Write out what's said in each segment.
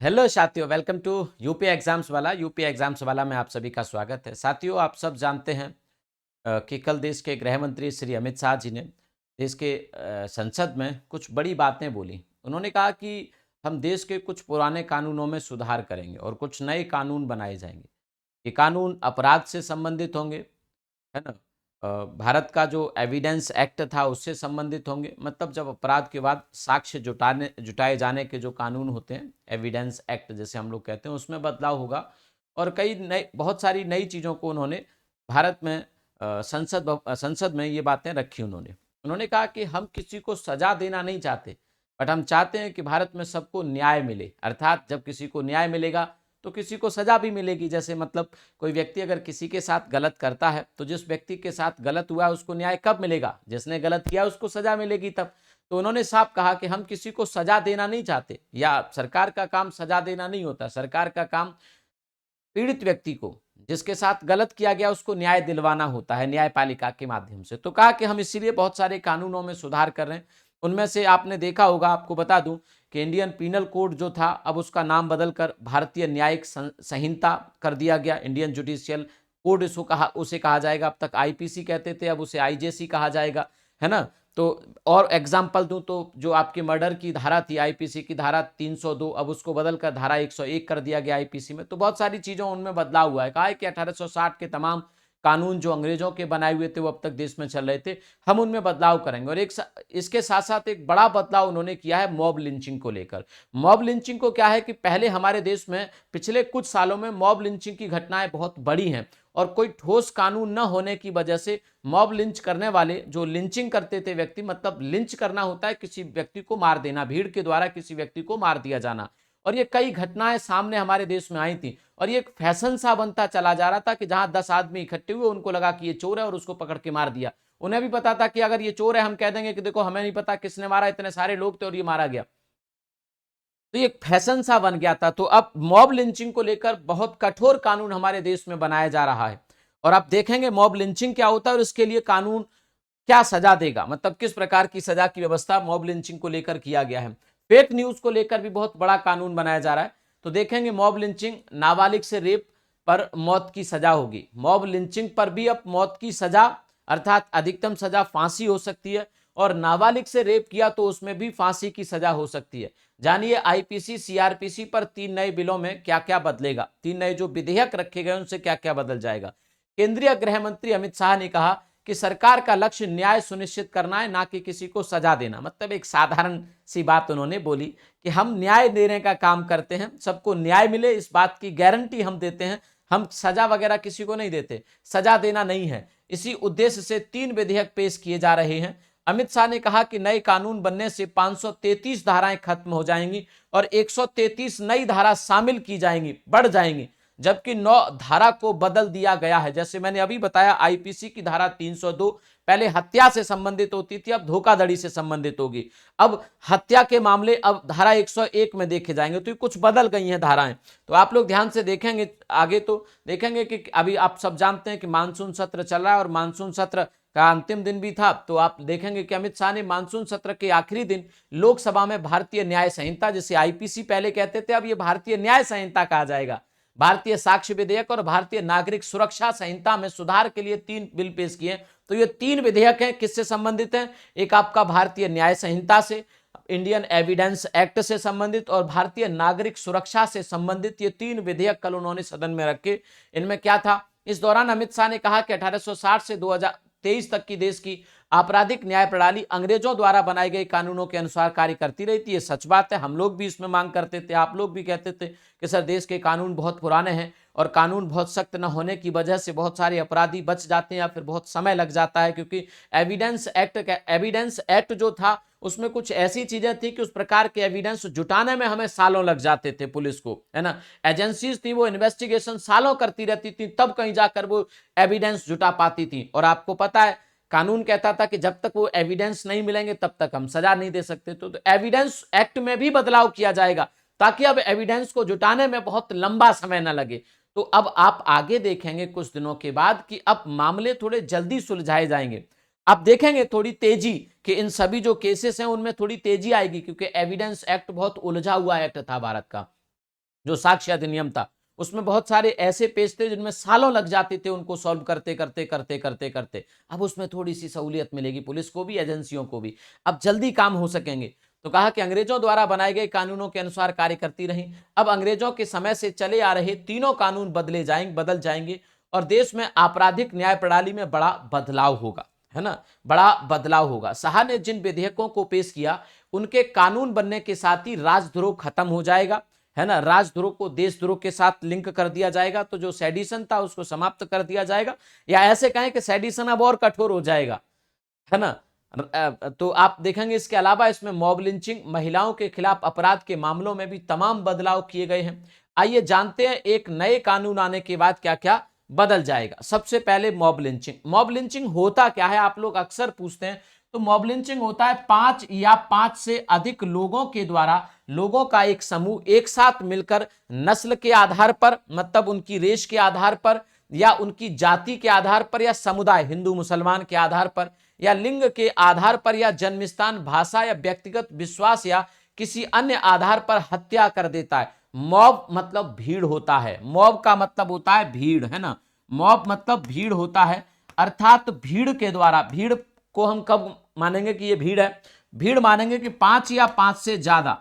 Hello साथियों, welcome to UP exams वाला में आप सभी का स्वागत है। साथियों, आप सब जानते हैं कि कल देश के गृह मंत्री श्री अमित शाह जी ने देश के संसद में कुछ बड़ी बातें बोली। उन्होंने कहा कि हम देश के कुछ पुराने कानूनों में सुधार करेंगे और कुछ नए कानून बनाए जाएंगे। ये कानून अपराध से संबंधित होंगे, है ना। भारत का जो एविडेंस एक्ट था उससे संबंधित होंगे, मतलब जब अपराध के बाद साक्ष्य जुटाए जाने के जो कानून होते हैं, एविडेंस एक्ट जैसे हम लोग कहते हैं, उसमें बदलाव होगा। और कई नई बहुत सारी नई चीज़ों को उन्होंने भारत में संसद में ये बातें रखी। उन्होंने कहा कि हम किसी को सजा देना नहीं चाहते, बट हम चाहते हैं कि भारत में सबको न्याय मिले। अर्थात जब किसी को न्याय मिलेगा तो किसी को सजा भी मिलेगी। जैसे मतलब कोई व्यक्ति अगर किसी के साथ गलत करता है तो जिस व्यक्ति के साथ गलत हुआ उसको न्याय कब मिलेगा? जिसने गलत किया उसको सजा मिलेगी तब। तो उन्होंने साफ कहा कि हम किसी को सजा देना नहीं चाहते, या सरकार का काम सजा देना नहीं होता। सरकार का काम पीड़ित व्यक्ति को, जिसके साथ गलत किया गया, उसको न्याय दिलवाना होता है न्यायपालिका के माध्यम से। तो कहा कि हम इसीलिए बहुत सारे कानूनों में सुधार कर रहे हैं। उनमें से आपने देखा होगा, आपको बता दूं कि इंडियन पीनल कोड जो था अब उसका नाम बदलकर भारतीय न्यायिक संहिता कर दिया गया। इंडियन जुडिशियल कोड उसे कहा जाएगा। अब तक आईपीसी कहते थे, अब उसे आईजेसी कहा जाएगा, है ना। तो और एग्जाम्पल दूं तो जो आपकी मर्डर की धारा थी, आईपीसी की धारा 302, अब उसको बदलकर धारा 101 कर दिया गया आईपीसी में। तो बहुत सारी चीजों उनमें बदलाव हुआ है। कहा है कि 1860 के तमाम कानून जो अंग्रेजों के बनाए हुए थे वो अब तक देश में चल रहे थे, हम उनमें बदलाव करेंगे। और इसके साथ साथ एक बड़ा बदलाव उन्होंने किया है मॉब लिंचिंग को लेकर। मॉब लिंचिंग को क्या है कि पहले हमारे देश में पिछले कुछ सालों में मॉब लिंचिंग की घटनाएं बहुत बड़ी हैं, और कोई ठोस कानून न होने की वजह से मॉब लिंच करने वाले, जो लिंचिंग करते थे व्यक्ति, मतलब लिंच करना होता है किसी व्यक्ति को मार देना, भीड़ के द्वारा किसी व्यक्ति को मार दिया जाना। और ये कई घटनाएं सामने हमारे देश में आई थी, और ये एक फैशन सा बनता चला जा रहा था कि जहां 10 आदमी इकट्ठे हुए, उनको लगा कि ये चोर है और उसको पकड़ के मार दिया। उन्हें भी पता था कि अगर ये चोर है, हम कह देंगे कि देखो हमें नहीं पता किसने मारा, इतने सारे लोग थे और ये मारा गया। तो ये फैशन सा बन गया था। तो अब मॉब लिंचिंग को लेकर बहुत कठोर कानून हमारे देश में बनाया जा रहा है। और आप देखेंगे मॉब लिंचिंग क्या होता है और इसके लिए कानून क्या सजा देगा, मतलब किस प्रकार की सजा की व्यवस्था मॉब लिंचिंग को लेकर किया गया है। फेक न्यूज को लेकर भी बहुत बड़ा कानून बनाया जा रहा है। तो देखेंगे मॉब लिंचिंग, नाबालिग से रेप पर मौत की सजा होगी। मॉब लिंचिंग पर भी अब मौत की सजा, अर्थात अधिकतम सजा फांसी हो सकती है, और नाबालिग से रेप किया तो उसमें भी फांसी की सजा हो सकती है। जानिए आईपीसी सीआरपीसी पर 3 नए बिलों में क्या क्या बदलेगा, 3 नए जो विधेयक रखे गए उनसे क्या क्या बदल जाएगा। केंद्रीय गृह मंत्री अमित शाह ने कहा कि सरकार का लक्ष्य न्याय सुनिश्चित करना है, ना कि किसी को सजा देना। मतलब एक साधारण सी बात उन्होंने बोली कि हम न्याय देने का काम करते हैं, सबको न्याय मिले इस बात की गारंटी हम देते हैं। हम सजा वगैरह किसी को नहीं देते, सजा देना नहीं है। इसी उद्देश्य से 3 विधेयक पेश किए जा रहे हैं। अमित शाह ने कहा कि नए कानून बनने से 533 धाराएं खत्म हो जाएंगी और 133 नई धारा शामिल की जाएंगी, बढ़ जाएंगी, जबकि 9 धारा को बदल दिया गया है। जैसे मैंने अभी बताया, आईपीसी की धारा 302 पहले हत्या से संबंधित होती थी, अब धोखाधड़ी से संबंधित होगी। अब हत्या के मामले अब धारा 101 में देखे जाएंगे। तो कुछ बदल गई हैं धाराएं। तो आप लोग ध्यान से देखेंगे आगे तो देखेंगे कि अभी आप सब जानते हैं कि मानसून सत्र चल रहा है, और मानसून सत्र का अंतिम दिन भी था। तो आप देखेंगे कि अमित शाह ने मानसून सत्र के आखिरी दिन लोकसभा में भारतीय न्याय संहिता, जिसे आईपीसी पहले कहते थे, अब ये भारतीय न्याय संहिता कहा जाएगा, भारतीय साक्ष्य विधेयक और भारतीय नागरिक सुरक्षा संहिता में सुधार के लिए 3 बिल पेश किए। तो ये 3 विधेयक हैं, किससे संबंधित हैं? एक आपका भारतीय न्याय संहिता से, इंडियन एविडेंस एक्ट से संबंधित, और भारतीय नागरिक सुरक्षा से संबंधित। ये 3 विधेयक कल उन्होंने सदन में रखे। इनमें क्या था? इस दौरान अमित शाह ने कहा कि 1860 से 2023 तक की देश की आपराधिक न्याय प्रणाली अंग्रेजों द्वारा बनाए गए कानूनों के अनुसार कार्य करती रही थी। ये सच बात है, हम लोग भी इसमें मांग करते थे, आप लोग भी कहते थे कि सर देश के कानून बहुत पुराने हैं, और कानून बहुत सख्त न होने की वजह से बहुत सारे अपराधी बच जाते हैं या फिर बहुत समय लग जाता है। क्योंकि एविडेंस एक्ट जो था उसमें कुछ ऐसी चीजें थी कि उस प्रकार के एविडेंस जुटाने में हमें सालों लग जाते थे पुलिस को, है ना। एजेंसीज थी, वो इन्वेस्टिगेशन सालों करती रहती थी, तब कहीं जाकर वो एविडेंस जुटा पाती थी। और आपको पता है कानून कहता था कि जब तक वो एविडेंस नहीं मिलेंगे तब तक हम सजा नहीं दे सकते। तो एविडेंस एक्ट में भी बदलाव किया जाएगा, ताकि अब एविडेंस को जुटाने में बहुत लंबा समय न लगे। तो अब आप आगे देखेंगे कुछ दिनों के बाद कि अब मामले थोड़े जल्दी सुलझाए जाएंगे। आप देखेंगे थोड़ी तेजी कि इन सभी जो केसेस हैं उनमें थोड़ी तेजी आएगी, क्योंकि एविडेंस एक्ट बहुत उलझा हुआ एक्ट था भारत का। जो साक्ष्य अधिनियम था उसमें बहुत सारे ऐसे पेज थे जिनमें सालों लग जाते थे उनको सॉल्व करते करते करते करते करते। अब उसमें थोड़ी सी सहूलियत मिलेगी पुलिस को भी, एजेंसियों को भी, अब जल्दी काम हो सकेंगे। तो कहा कि अंग्रेजों द्वारा बनाए गए कानूनों के अनुसार कार्य करती रही। अब अंग्रेजों के समय से चले आ रहे तीनों कानून बदल जाएंगे और देश में आपराधिक न्याय प्रणाली में बड़ा बदलाव होगा, है ना, बड़ा बदलाव होगा। शाह ने जिन विधेयकों को पेश किया उनके कानून बनने के साथ ही राजद्रोह खत्म हो जाएगा, है ना, राजद्रोह को देशद्रोह के साथ लिंक कर दिया जाएगा। तो जो सेडिशन था उसको समाप्त कर दिया जाएगा, या ऐसे कहें कि सेडिशन अब और कठोर हो जाएगा, है ना। तो आप देखेंगे इसके अलावा इसमें मॉब लिंचिंग, महिलाओं के खिलाफ अपराध के मामलों में भी तमाम बदलाव किए गए हैं। आइए जानते हैं एक नए कानून आने के बाद क्या क्या बदल जाएगा। सबसे पहले मॉब लिंचिंग। मॉब लिंचिंग होता क्या है, आप लोग अक्सर पूछते हैं। तो मॉब लिंचिंग होता है 5 या 5 से अधिक लोगों के द्वारा, लोगों का एक समूह एक साथ मिलकर नस्ल के आधार पर, मतलब उनकी रेश के आधार पर, या उनकी जाति के आधार पर, या समुदाय हिंदू मुसलमान के आधार पर, या लिंग के आधार पर, या जन्मस्थान, भाषा या व्यक्तिगत विश्वास या किसी अन्य आधार पर हत्या कर देता है। मॉब मतलब भीड़ होता है, मॉब का मतलब होता है भीड़, है ना, मॉब मतलब भीड़ होता है। अर्थात भीड़ के द्वारा, भीड़ को हम कब मानेंगे कि ये भीड़ है, भीड़ मानेंगे कि 5 या 5 से ज्यादा,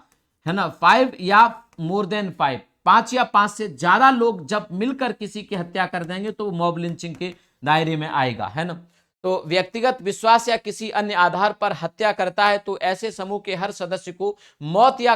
है ना, 5 या मोर देन 5, 5 या 5 से ज्यादा लोग जब मिलकर किसी की हत्या कर देंगे तो मॉब लिंचिंग के दायरे में आएगा, है ना। तो व्यक्तिगत विश्वास या किसी अन्य आधार पर हत्या करता है तो ऐसे समूह के हर सदस्य को मौत या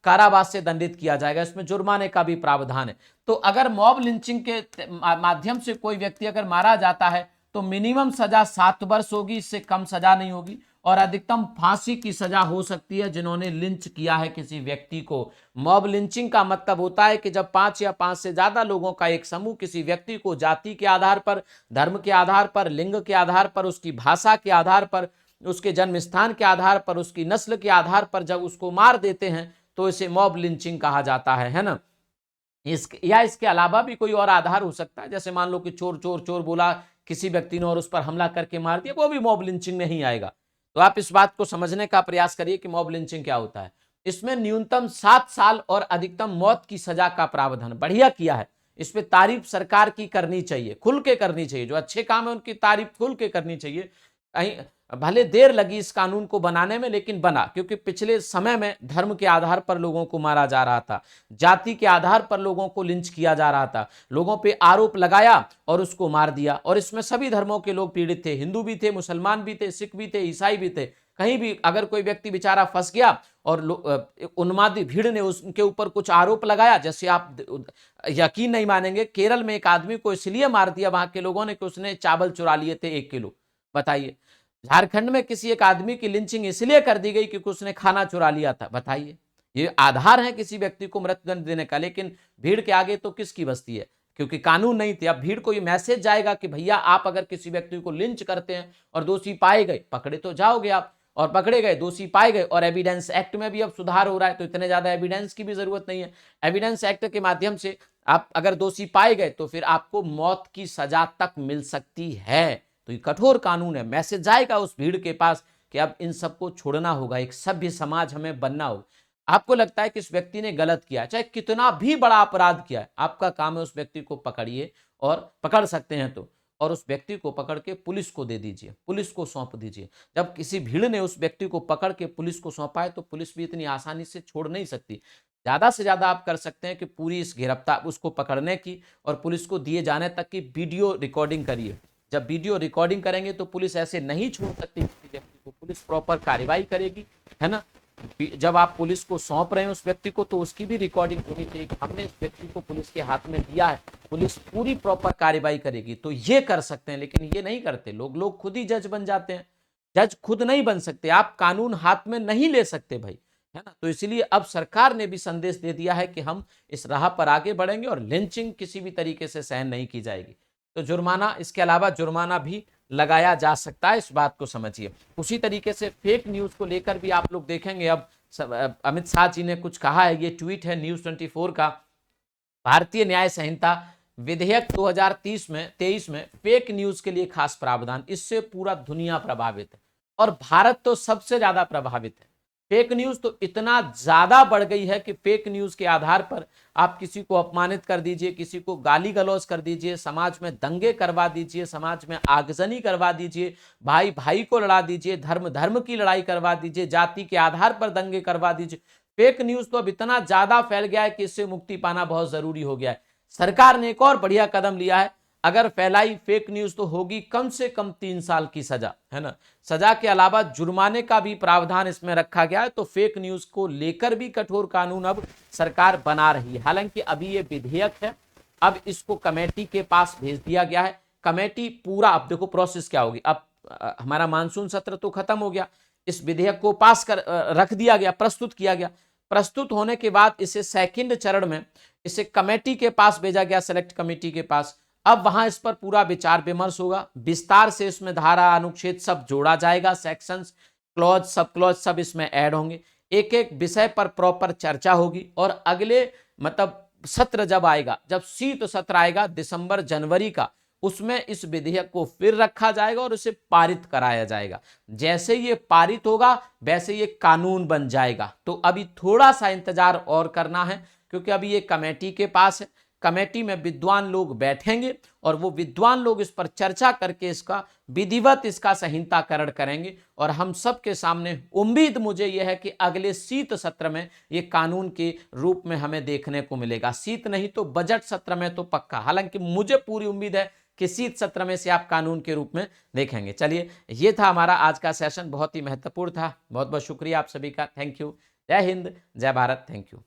कारावास से दंडित किया जाएगा। इसमें जुर्माने का भी प्रावधान है। तो अगर मॉब लिंचिंग के माध्यम से कोई व्यक्ति अगर मारा जाता है तो मिनिमम सजा 7 वर्ष होगी, इससे कम सजा नहीं होगी, और अधिकतम फांसी की सजा हो सकती है जिन्होंने लिंच किया है किसी व्यक्ति को। मॉब लिंचिंग का मतलब होता है कि जब 5 या 5 से ज्यादा लोगों का एक समूह किसी व्यक्ति को जाति के आधार पर, धर्म के आधार पर, लिंग के आधार पर, उसकी भाषा के आधार पर, उसके जन्म स्थान के आधार पर, उसकी नस्ल के आधार पर जब उसको मार देते हैं तो इसे मॉब लिंचिंग कहा जाता है ना। इसके अलावा भी कोई और आधार हो सकता है, जैसे मान लो कि चोर चोर चोर बोला किसी व्यक्ति ने और उस पर हमला करके मार दिया, वो भी मॉब लिंचिंग में ही आएगा। तो आप इस बात को समझने का प्रयास करिए कि मॉब लिंचिंग क्या होता है। इसमें न्यूनतम 7 साल और अधिकतम मौत की सजा का प्रावधान बढ़िया किया है। इस पे तारीफ सरकार की करनी चाहिए, खुल के करनी चाहिए, जो अच्छे काम है उनकी तारीफ खुल के करनी चाहिए। कहीं भले देर लगी इस कानून को बनाने में, लेकिन बना, क्योंकि पिछले समय में धर्म के आधार पर लोगों को मारा जा रहा था, जाति के आधार पर लोगों को लिंच किया जा रहा था, लोगों पे आरोप लगाया और उसको मार दिया। और इसमें सभी धर्मों के लोग पीड़ित थे, हिंदू भी थे, मुसलमान भी थे, सिख भी थे, ईसाई भी थे। कहीं भी अगर कोई व्यक्ति बेचारा फंस गया और उन्मादी भीड़ ने उनके ऊपर कुछ आरोप लगाया, जैसे आप यकीन नहीं मानेंगे, केरल में एक आदमी को इसलिए मार दिया वहां के लोगों ने कि उसने चावल चुरा लिए थे 1 किलो। बताइए, झारखंड में किसी एक आदमी की लिंचिंग इसलिए कर दी गई क्योंकि उसने खाना चुरा लिया था। बताइए, ये आधार है किसी व्यक्ति को मृत्युदंड देने का, लेकिन भीड़ के आगे तो किसकी बस्ती है, क्योंकि कानून नहीं थे। अब भीड़ को ये मैसेज जाएगा कि भैया आप अगर किसी व्यक्ति को लिंच करते हैं और दोषी पाए गए, पकड़े तो जाओगे आप, और पकड़े गए, दोषी पाए गए, और एविडेंस एक्ट में भी अब सुधार हो रहा है, तो इतने ज्यादा एविडेंस की भी जरूरत नहीं है। एविडेंस एक्ट के माध्यम से आप अगर दोषी पाए गए तो फिर आपको मौत की सजा तक मिल सकती है। तो ये कठोर कानून है, मैसेज जाएगा उस भीड़ के पास कि अब इन सबको छोड़ना होगा, एक सभ्य समाज हमें बनना होगा। आपको लगता है कि इस व्यक्ति ने गलत किया, चाहे कितना भी बड़ा अपराध किया है, आपका काम है उस व्यक्ति को पकड़िए, और पकड़ सकते हैं तो, और उस व्यक्ति को पकड़ के पुलिस को दे दीजिए, पुलिस को सौंप दीजिए। जब किसी भीड़ ने उस व्यक्ति को पकड़ के पुलिस को सौंपा है तो पुलिस भी इतनी आसानी से छोड़ नहीं सकती। ज्यादा से ज्यादा आप कर सकते हैं कि पूरी इस गिरफ्तार उसको पकड़ने की और पुलिस को दिए जाने तक की वीडियो रिकॉर्डिंग करिए। जब वीडियो रिकॉर्डिंग करेंगे तो पुलिस ऐसे नहीं छोड़ सकती किसी व्यक्ति को, पुलिस प्रॉपर कार्रवाई करेगी, है ना। जब आप पुलिस को सौंप रहे हैं उस व्यक्ति को तो उसकी भी रिकॉर्डिंग होनी चाहिए कि हमने इस व्यक्ति को पुलिस के हाथ में दिया है, पुलिस पूरी प्रॉपर कार्रवाई करेगी। तो ये कर सकते हैं, लेकिन ये नहीं करते लोग खुद ही जज बन जाते हैं। जज खुद नहीं बन सकते, आप कानून हाथ में नहीं ले सकते भाई, है ना। तो इसलिए अब सरकार ने भी संदेश दे दिया है कि हम इस राह पर आगे बढ़ेंगे और लिंचिंग किसी भी तरीके से सहन नहीं की जाएगी। तो जुर्माना, इसके अलावा जुर्माना भी लगाया जा सकता है, इस बात को समझिए। उसी तरीके से फेक न्यूज को लेकर भी आप लोग देखेंगे, अब अमित शाह जी ने कुछ कहा है, ये ट्वीट है न्यूज 24 का। भारतीय न्याय संहिता विधेयक 2023 में फेक न्यूज के लिए खास प्रावधान, इससे पूरा दुनिया प्रभावित है और भारत तो सबसे ज्यादा प्रभावित है। फेक न्यूज तो इतना ज्यादा बढ़ गई है कि फेक न्यूज के आधार पर आप किसी को अपमानित कर दीजिए, किसी को गाली गलौज कर दीजिए, समाज में दंगे करवा दीजिए, समाज में आगजनी करवा दीजिए, भाई भाई को लड़ा दीजिए, धर्म धर्म की लड़ाई करवा दीजिए, जाति के आधार पर दंगे करवा दीजिए। फेक न्यूज तो अब इतना ज्यादा फैल गया है कि इससे मुक्ति पाना बहुत जरूरी हो गया है। सरकार ने एक और बढ़िया कदम लिया है, अगर फैलाई फेक न्यूज तो होगी कम से कम 3 साल की सजा, है ना। सजा के अलावा जुर्माने का भी प्रावधान इसमें रखा गया है, तो फेक न्यूज को लेकर भी कठोर कानून अब सरकार बना रही है। हालांकि अभी ये विधेयक है, अब इसको कमेटी के पास भेज दिया गया है। कमेटी पूरा, अब देखो प्रोसेस क्या होगी। अब हमारा मानसून सत्र तो खत्म हो गया, इस विधेयक को पास कर रख दिया गया, प्रस्तुत किया गया। प्रस्तुत होने के बाद इसे सेकंड चरण में इसे कमेटी के पास भेजा गया, सेलेक्ट कमेटी के पास। अब वहां इस पर पूरा विचार विमर्श होगा, विस्तार से इसमें धारा अनुच्छेद सब जोड़ा जाएगा, सेक्शंस, क्लॉज, सब क्लॉज सब इसमें ऐड होंगे। एक एक विषय पर प्रॉपर चर्चा होगी और अगले मतलब सत्र जब आएगा, जब शीत सत्र आएगा दिसंबर जनवरी का, उसमें इस विधेयक को फिर रखा जाएगा और उसे पारित कराया जाएगा। जैसे ये पारित होगा वैसे ये कानून बन जाएगा। तो अभी थोड़ा सा इंतजार और करना है, क्योंकि अभी ये कमेटी के पास है। कमेटी में विद्वान लोग बैठेंगे और वो विद्वान लोग इस पर चर्चा करके इसका विधिवत इसका संहिताकरण करेंगे। और हम सब के सामने उम्मीद मुझे यह है कि अगले शीत सत्र में ये कानून के रूप में हमें देखने को मिलेगा। शीत नहीं तो बजट सत्र में तो पक्का। हालांकि मुझे पूरी उम्मीद है कि शीत सत्र में से आप कानून के रूप में देखेंगे। चलिए, ये था हमारा आज का सेशन, बहुत ही महत्वपूर्ण था। बहुत बहुत शुक्रिया आप सभी का। Thank you. जय हिंद, जय भारत। Thank you.